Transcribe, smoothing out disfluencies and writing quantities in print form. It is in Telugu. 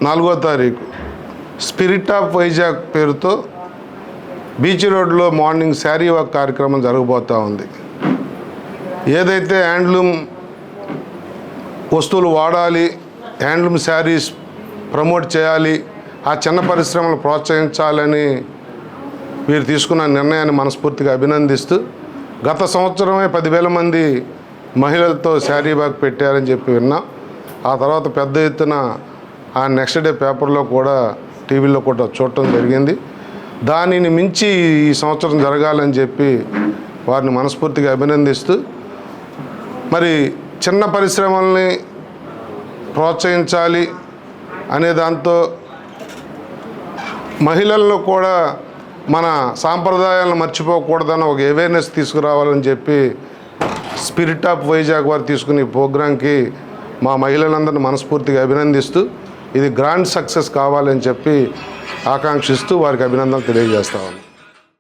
4వ తారీఖు స్పిరిట్ ఆఫ్ వైజాగ్ పేరుతో బీచ్ రోడ్లో మార్నింగ్ శారీ వాక్ కార్యక్రమం జరగబోతూ ఉంది. ఏదైతే హ్యాండ్లూమ్ వస్తువులు వాడాలి, హ్యాండ్లూమ్ శారీస్ ప్రమోట్ చేయాలి, ఆ చిన్న పరిశ్రమలు ప్రోత్సహించాలని వీరు తీసుకున్న నిర్ణయాన్ని మనస్ఫూర్తిగా అభినందిస్తూ, గత సంవత్సరమే 10,000 మంది మహిళలతో శారీ వాక్ పెట్టారని చెప్పి విన్నాం. ఆ తర్వాత పెద్ద ఎత్తున ఆ నెక్స్ట్ డే పేపర్లో కూడా టీవీలో కూడా చూడటం జరిగింది. దానిని మించి ఈ సంవత్సరం జరగాలని చెప్పి వారిని మనస్ఫూర్తిగా అభినందిస్తూ, మరి చిన్న పరిశ్రమల్ని ప్రోత్సహించాలి అనే దాంతో మహిళల్లో కూడా మన సాంప్రదాయాలను మర్చిపోకూడదని ఒక అవేర్నెస్ తీసుకురావాలని చెప్పి స్పిరిట్ ఆఫ్ వైజాగ్ వారు తీసుకునే ప్రోగ్రాంకి మా మహిళలందరినీ మనస్ఫూర్తిగా అభినందిస్తూ, ఇది గ్రాండ్ సక్సెస్ కావాలని చెప్పి ఆకాంక్షిస్తూ వారికి అభినందనలు తెలియజేస్తాము.